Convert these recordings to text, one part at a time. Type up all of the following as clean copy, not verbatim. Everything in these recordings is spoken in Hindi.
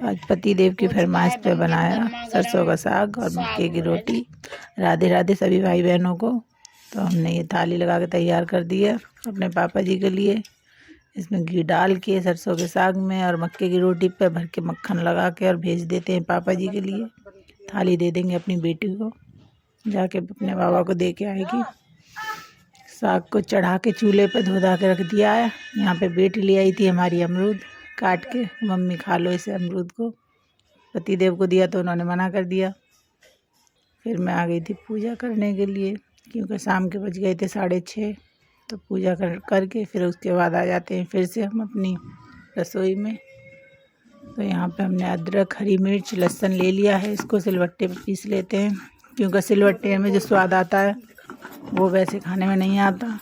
आज पति देव की फरमाइश पे बनाया सरसों का साग और मक्के की रोटी। राधे राधे सभी भाई बहनों को। तो हमने ये थाली लगा के तैयार कर दी है अपने पापा जी के लिए। इसमें घी डाल के सरसों के साग में और मक्के की रोटी पे भर के मक्खन लगा के और भेज देते हैं पापा जी के लिए। थाली दे देंगे अपनी बेटी को, जाके अपने बाबा को दे के आएगी। साग को चढ़ा के चूल्हे पे धो धा के रख दिया है। यहाँ पे बेटी ले आई थी हमारी अमरूद काट के, मम्मी खा लो इसे अमरूद को। पति देव को दिया तो उन्होंने मना कर दिया। फिर मैं आ गई थी पूजा करने के लिए, क्योंकि शाम के बज गए थे 6:30। तो पूजा करके फिर उसके बाद आ जाते हैं फिर से हम अपनी रसोई में। तो यहाँ पे हमने अदरक, हरी मिर्च, लहसुन ले लिया है। इसको सिलबट्टे पे पीस लेते हैं, क्योंकि सिलबट्टे में जो स्वाद आता है वो वैसे खाने में नहीं आता।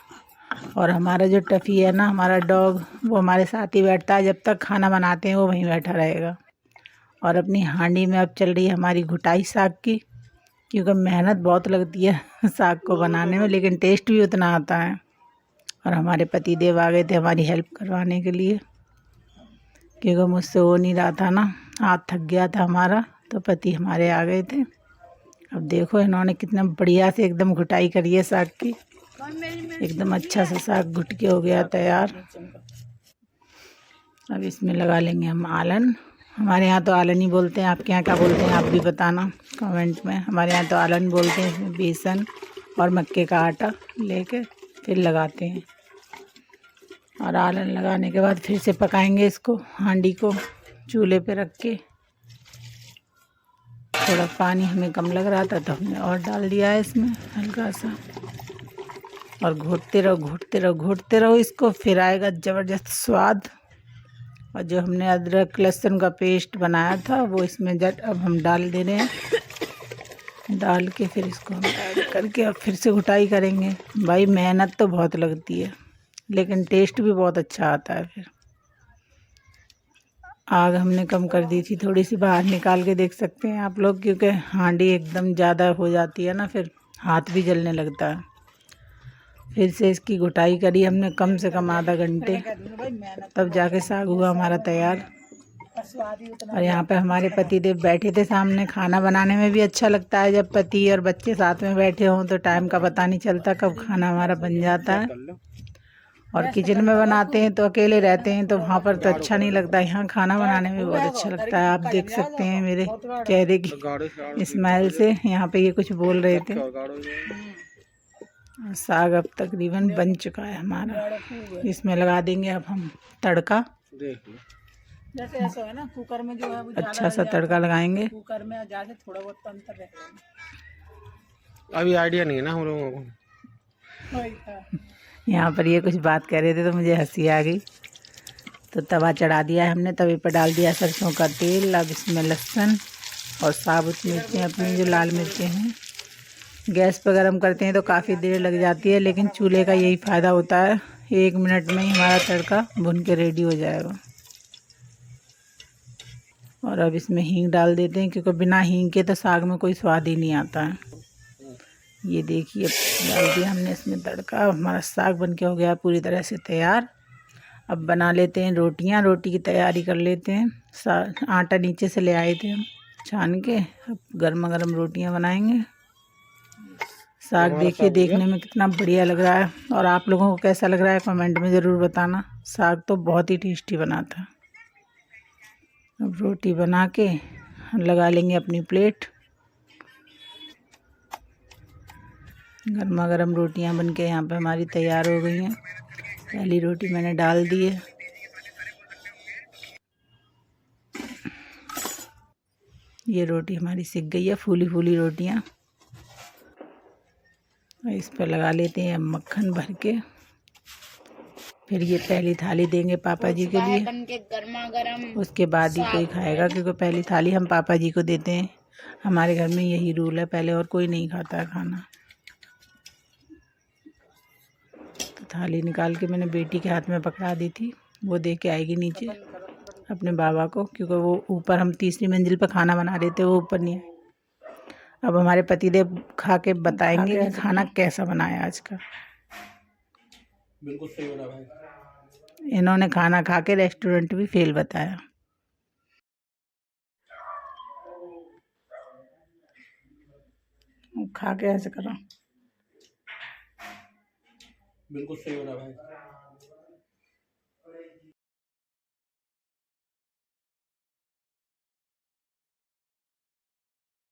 और हमारा जो टफ़ी है ना, हमारा डॉग, वो हमारे साथ ही बैठता है। जब तक खाना बनाते हैं वो वहीं बैठा रहेगा। और अपनी हांडी में अब चल रही है हमारी घुटाई साग की, क्योंकि मेहनत बहुत लगती है साग को बनाने में, लेकिन टेस्ट भी उतना आता है। और हमारे पति देव आ गए थे हमारी हेल्प करवाने के लिए, क्योंकि मुझसे हो नहीं रहा था ना, हाथ थक गया था हमारा। तो पति हमारे आ गए थे। अब देखो इन्होंने कितना बढ़िया से एकदम घुटाई करी है साग की। एकदम अच्छा सा साग घुट के हो गया तैयार। अब इसमें लगा लेंगे हम आलन। हमारे यहाँ तो आलन ही बोलते हैं, आपके यहाँ क्या बोलते हैं आप भी बताना कमेंट में। हमारे यहाँ तो आलन बोलते हैं। इसमें बेसन और मक्के का आटा लेके फिर लगाते हैं। और आलन लगाने के बाद फिर से पकाएंगे इसको, हांडी को चूल्हे पे रख के। थोड़ा पानी हमें कम लग रहा था तो हमने और डाल दिया है इसमें हल्का सा। और घोटते रहो घोटते रहो घोटते रहो इसको, फिर आएगा ज़बरदस्त स्वाद। और जो हमने अदरक लहसुन का पेस्ट बनाया था वो इसमें अब हम डाल दे रहे हैं। डाल के फिर इसको हम ऐड करके और फिर से घुटाई करेंगे। भाई मेहनत तो बहुत लगती है, लेकिन टेस्ट भी बहुत अच्छा आता है। फिर आग हमने कम कर दी थी, थोड़ी सी बाहर निकाल के देख सकते हैं आप लोग, क्योंकि हांडी एकदम ज़्यादा हो जाती है ना, फिर हाथ भी जलने लगता है। फिर से इसकी घुटाई करी हमने कम से कम आधा घंटे, तब जाके साग हुआ हमारा तैयार। और यहाँ पे हमारे पति देव बैठे थे सामने। खाना बनाने में भी अच्छा लगता है जब पति और बच्चे साथ में बैठे हों, तो टाइम का पता नहीं चलता कब खाना हमारा बन जाता है। और किचन में बनाते हैं तो अकेले रहते हैं तो वहाँ पर तो अच्छा नहीं लगता। यहाँ खाना बनाने में बहुत अच्छा लगता है। आप देख सकते हैं मेरे चेहरे की स्माइल से, यहाँ पे ये कुछ बोल रहे थे। साग अब तकरीबन बन चुका है हमारा। इसमें लगा देंगे अब हम तड़का। जैसे ऐसा है ना, कुकर में जो है वो अच्छा सा तड़का लगाएंगे। कुकर में जाके थोड़ा बहुत तो अंतर रहता है। अभी आइडिया नहीं है ना हम लोगों को। यहाँ पर ये कुछ बात कर रहे थे तो मुझे हंसी आ गई। तो तवा चढ़ा दिया है हमने, तवे पर डाल दिया सरसों का तेल। अब इसमें लहसुन और साबुत मिर्चें अपनी जो लाल मिर्चें हैं। गैस पर गरम करते हैं तो काफ़ी देर लग जाती है, लेकिन चूल्हे का यही फ़ायदा होता है, 1 मिनट में ही हमारा तड़का भुन के रेडी हो जाएगा। और अब इसमें हींग डाल देते हैं, क्योंकि बिना हींग के तो साग में कोई स्वाद ही नहीं आता है। ये देखिए डाल दिया हमने इसमें तड़का। हमारा साग बन के हो गया पूरी तरह से तैयार। अब बना लेते हैं रोटियां। रोटी की तैयारी कर लेते हैं। आटा नीचे से ले आए थे हम छान के। अब गर्मा गर्म रोटियां बनाएंगे। साग देखिए देखने में कितना बढ़िया लग रहा है, और आप लोगों को कैसा लग रहा है कमेंट में ज़रूर बताना। साग तो बहुत ही टेस्टी बना था। अब रोटी बना के लगा लेंगे अपनी प्लेट। गर्मा गर्म रोटियां बनके यहाँ पे हमारी तैयार हो गई हैं। पहली रोटी मैंने डाल दी है। ये रोटी हमारी सिक गई है, फूली फूली रोटियां। इस पर लगा लेते हैं मक्खन भर के। फिर ये पहली थाली देंगे पापा जी के लिए, उसके बाद ही कोई खाएगा, क्योंकि पहली थाली हम पापा जी को देते हैं। हमारे घर में यही रूल है, पहले और कोई नहीं खाता है खाना। तो थाली निकाल के मैंने बेटी के हाथ में पकड़ा दी थी, वो दे के आएगी नीचे अपने बाबा को, क्योंकि वो ऊपर, हम तीसरी मंजिल पर खाना बना रहे थे, वो ऊपर नहीं आए। अब हमारे पतिदेव खा के बताएंगे कि खाना कैसा बनाया आज का। बिल्कुल सही बना भाई। इन्होंने खाना खा के रेस्टोरेंट भी फेल बताया। खा के ऐसे करो। बिल्कुल सही हो रहा है भाई।